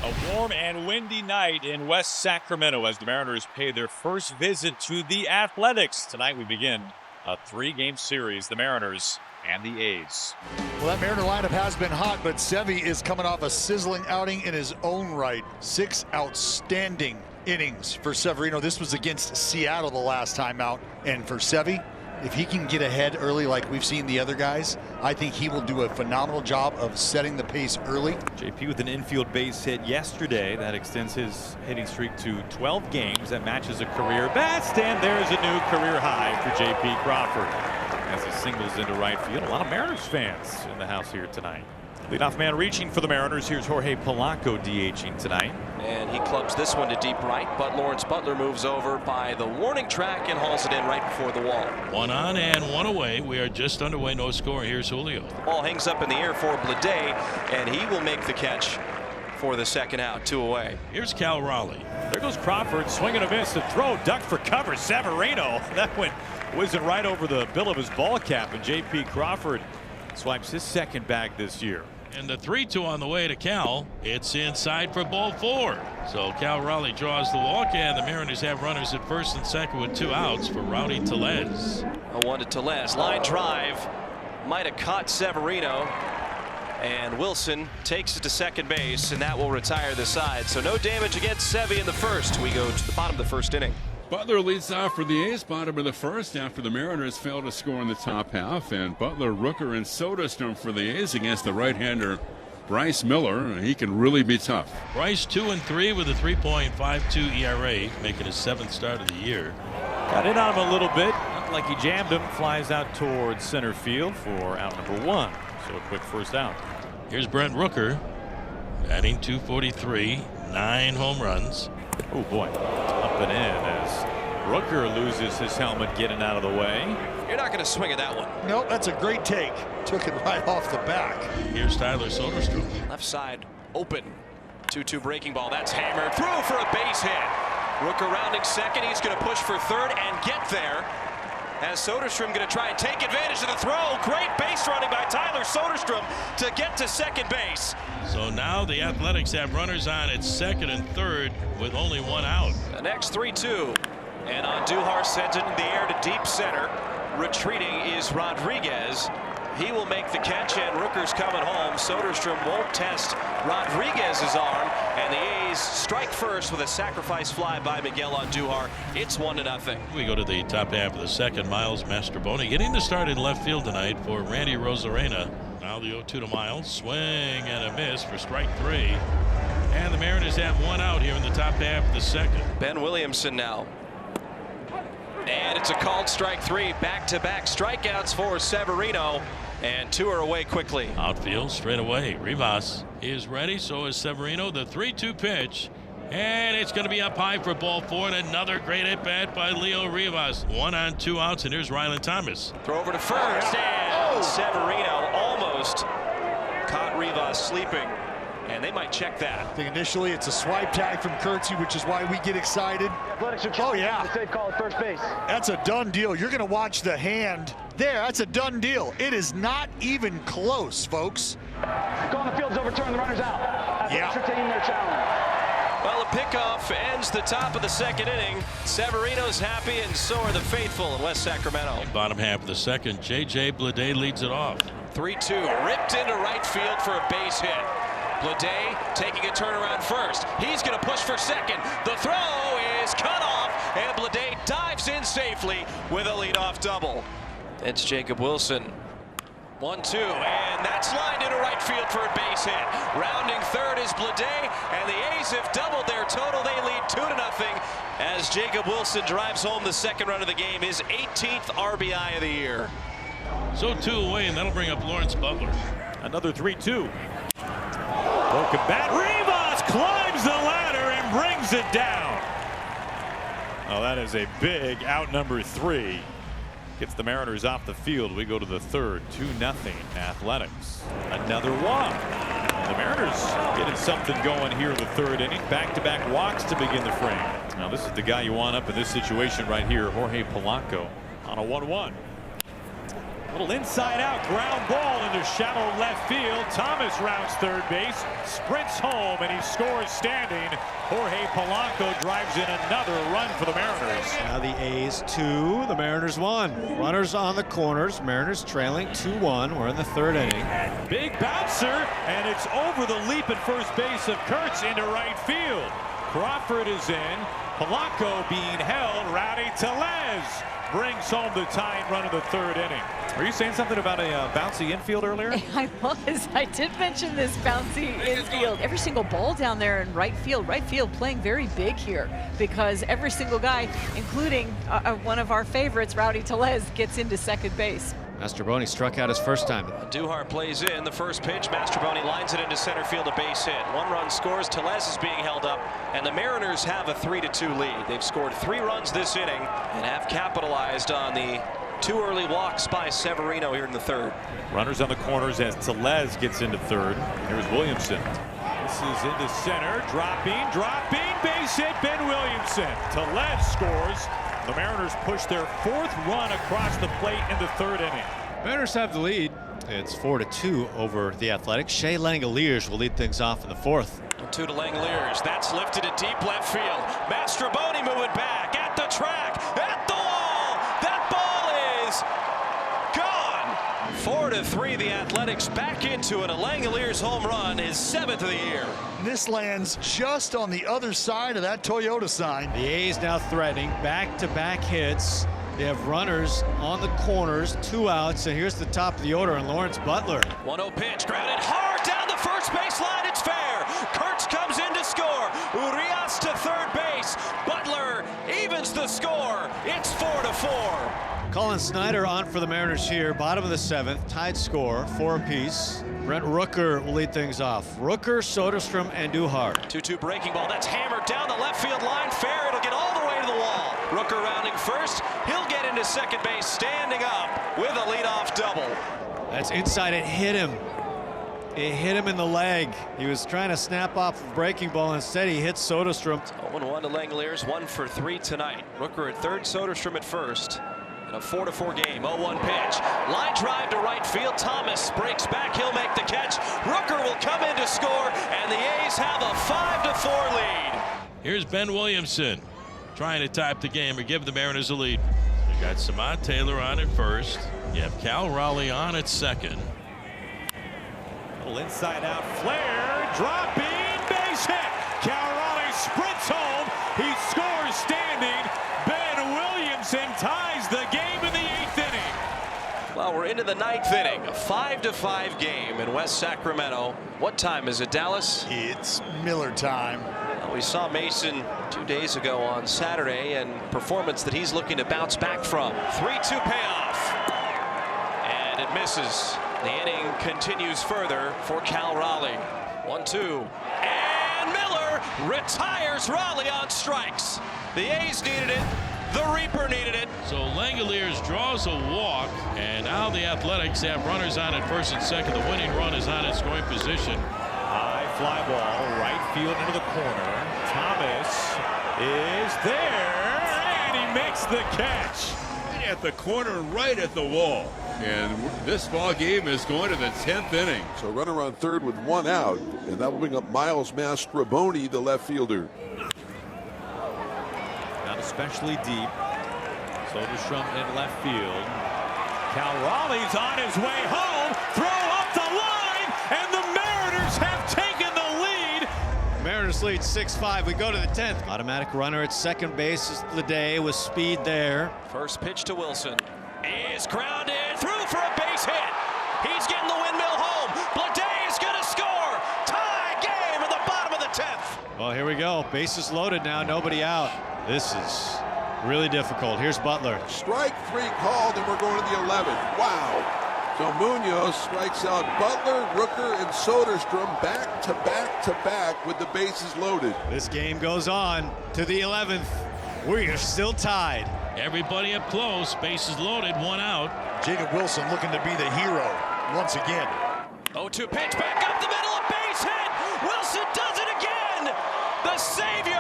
A warm and windy night in West Sacramento as the Mariners pay their first visit to the Athletics. Tonight we begin a 3-game series, the Mariners and the A's. Well, that Mariner lineup has been hot, but Sevy is coming off a sizzling outing in his own right. 6 outstanding innings for Severino. This was against Seattle the last time out. And for Sevy, if he can get ahead early like we've seen the other guys, I think he will do a phenomenal job of setting the pace early. JP with an infield base hit yesterday. That extends his hitting streak to 12 games. That matches a career best. And there's a new career high for JP Crawford as he singles into right field. A lot of Mariners fans in the house here tonight. Leadoff man reaching for the Mariners. Here's Jorge Polanco DHing tonight. And he clubs this one to deep right, but Lawrence Butler moves over by the warning track and hauls it in right before the wall. 1 on and 1 away. We are just underway. No score. Here's Julio. The ball hangs up in the air for Blade, and he will make the catch for the second out. 2 away. Here's Cal Raleigh. There goes Crawford. Swing and a miss. The throw. Ducked for cover. Severino. That went whizzing right over the bill of his ball cap. And J.P. Crawford swipes his second bag this year. And the 3-2 on the way to Cal. It's inside for ball 4. So Cal Raleigh draws the walk, and the Mariners have runners at first and second with 2 outs for Rowdy Tellez. A 1 to Tellez. Line drive. Might have caught Severino. And Wilson takes it to second base, and that will retire the side. So no damage against Sevy in the first. We go to the bottom of the first inning. Butler leads off for the A's, bottom of the first, after the Mariners failed to score in the top half. And Butler, Rooker, and Soderstrom for the A's against the right-hander Bryce Miller. He can really be tough. Bryce 2-3 with a 3.52 ERA, making his 7th start of the year. Got in on him a little bit. Looked like he jammed him. Flies out towards center field for out number 1. So a quick first out. Here's Brent Rooker, batting .243, 9 home runs. Oh boy, up and in as Rooker loses his helmet getting out of the way. You're not going to swing at that one. Nope, that's a great take. Took it right off the back. Here's Tyler Soderstrom. Left side open. 2-2 breaking ball. That's hammered through for a base hit. Rooker rounding second. He's going to push for third and get there. As Soderstrom going to try and take advantage of the throw. Great base running by Tyler Soderstrom to get to second base. So now the Athletics have runners on at second and third with only 1 out. The next 3-2. And Andujar sends it in the air to deep center. Retreating is Rodriguez. He will make the catch, and Rooker's coming home. Soderstrom won't test Rodriguez's arm, and the A's strike first with a sacrifice fly by Miguel Andujar. It's 1-0. We go to the top half of the second. Miles Mastrobuoni getting the start in left field tonight for Randy Rosarena. Now the 0-2 to Miles. Swing and a miss for strike 3. And the Mariners have 1 out here in the top half of the second. Ben Williamson now. And it's a called strike 3. Back-to-back strikeouts for Severino. And 2 are away quickly. Outfield straight away. Rivas is ready. So is Severino. The 3-2 pitch. And it's going to be up high for ball 4. And another great at bat by Leo Rivas. 1 on 2 outs. And here's Ryland Thomas. Throw over to first. And Severino almost caught Rivas sleeping. And they might check that. I think initially it's a swipe tag from Kurtzy, which is why we get excited. Oh, yeah. Safe call at first base. That's a done deal. You're going to watch the hand there. That's a done deal. It is not even close, folks. Call on the field's overturned. The runner's out. Yeah. Entertaining their challenge. Well, a pickoff ends the top of the second inning. Severino's happy, and so are the faithful in West Sacramento. Bottom half of the second. J.J. Bleday leads it off. 3-2. Ripped into right field for a base hit. Bleday taking a turnaround first. He's going to push for second. The throw is cut off, and Bleday dives in safely with a leadoff double. It's Jacob Wilson. 1-2, and that's lined into right field for a base hit. Rounding third is Bleday, and the A's have doubled their total. They lead 2-0 as Jacob Wilson drives home the second run of the game, his 18th RBI of the year. So 2 away, and that'll bring up Lawrence Butler. Another 3-2. Broken bat. Rivas climbs the ladder and brings it down. Oh, that is a big out number 3. Gets the Mariners off the field. We go to the third. 2-0 Athletics. Another walk. And the Mariners getting something going here in the third inning. Back-to-back walks to begin the frame. Now this is the guy you want up in this situation right here, Jorge Polanco, on a 1-1. Little inside out ground ball into shallow left field. Thomas rounds third base, sprints home, and he scores standing. Jorge Polanco drives in another run for the Mariners. Now the A's 2, the Mariners 1. Runners on the corners, Mariners trailing 2-1. We're in the third inning. Big bouncer, and it's over the leap at first base of Kurtz into right field. Crawford is in. Polanco being held. Rowdy Tellez brings home the tying run of the third inning. Are you saying something about a bouncy infield earlier? I was. I did mention this bouncy infield. Every single ball down there in right field playing very big here because every single guy, including one of our favorites, Rowdy Tellez, gets into second base. Mastrobuoni struck out his first time. Duhar plays in the first pitch. Mastrobuoni lines it into center field, a base hit. One run scores. Tellez is being held up, and the Mariners have a 3-2 lead. They've scored 3 runs this inning and have capitalized on the 2 early walks by Severino here in the third. Runners on the corners as Tellez gets into third. Here's Williamson. This is into center. Dropping, base hit, Ben Williamson. Tellez scores. The Mariners push their 4th run across the plate in the third inning. Mariners have the lead. It's 4-2 over the Athletics. Shea Langoliers will lead things off in the 4th. 2 to Langoliers. That's lifted to deep left field. Mastrobuoni moving back at the track, at the wall. That ball is gone. 4-3. The Athletics back into it. A Langoliers home run, his 7th of the year. This lands just on the other side of that Toyota sign. The A's now threatening back-to-back hits. They have runners on the corners, 2 outs, and here's the top of the order, and Lawrence Butler. 1-0 pitch, grounded hard down the first base line. It's fair. Kurtz comes in to score. Urias to third base. Butler evens the score. It's 4-4. Colin Snyder on for the Mariners here, bottom of the 7th, tied score, 4 apiece. Brent Rooker will lead things off. Rooker, Soderstrom, and Duhar. 2-2 breaking ball. That's hammered down the left field line. Fair. It'll get all the way to the wall. Rooker rounding first. He'll get into second base, standing up with a leadoff double. That's inside. It hit him. It hit him in the leg. He was trying to snap off a breaking ball. Instead, he hits Soderstrom. 0-1 to Langoliers. 1 for 3 tonight. Rooker at third, Soderstrom at first. In a 4-4 game. 0-1 pitch. Line drive to right field. Thomas breaks back. He'll make the catch. Rooker will come in to score, and the A's have a 5-4 lead. Here's Ben Williamson trying to type the game or give the Mariners a lead. You got Samad Taylor on at first. You have Cal Raleigh on at second. Little inside out flare. Dropping, base hit. Cal Raleigh sprints home. He scores standing. Ben Williamson ties the game in the 8th inning. Well, we're into the 9th inning. A 5-5 game in West Sacramento. What time is it, Dallas? It's Miller time. Well, we saw Mason 2 days ago on Saturday, and performance that he's looking to bounce back from. 3-2 payoff. And it misses. The inning continues further for Cal Raleigh. 1-2. And Miller retires Raleigh on strikes. The A's needed it. The Reaper needed it. So Langoliers draws a walk, and now the Athletics have runners on at first and second. The winning run is on in scoring position. High fly ball, right field into the corner. Thomas is there, and he makes the catch. At the corner, right at the wall. And this ball game is going to the 10th inning. So runner on third with 1 out, and that will bring up Miles Mastrobuoni, the left fielder. Not especially deep. Soderstrom in left field. Cal Raleigh's on his way home. Throw up the line, and the Mariners have taken the lead. Mariners lead 6-5. We go to the 10th. Automatic runner at second base is Leday with speed there. First pitch to Wilson. Is grounded through for a base hit. He's getting the windmill home. Bleday is going to score. Tie game in the bottom of the 10th. Well, here we go. Bases loaded now. Nobody out. This is really difficult. Here's Butler. Strike 3 called, and we're going to the 11th. Wow. So Munoz strikes out Butler, Rooker, and Soderstrom back to back to back with the bases loaded. This game goes on to the 11th. We are still tied. Everybody up close, bases loaded, 1 out. Jacob Wilson looking to be the hero once again. 0-2 pitch back up the middle, a base hit. Wilson does it again. The savior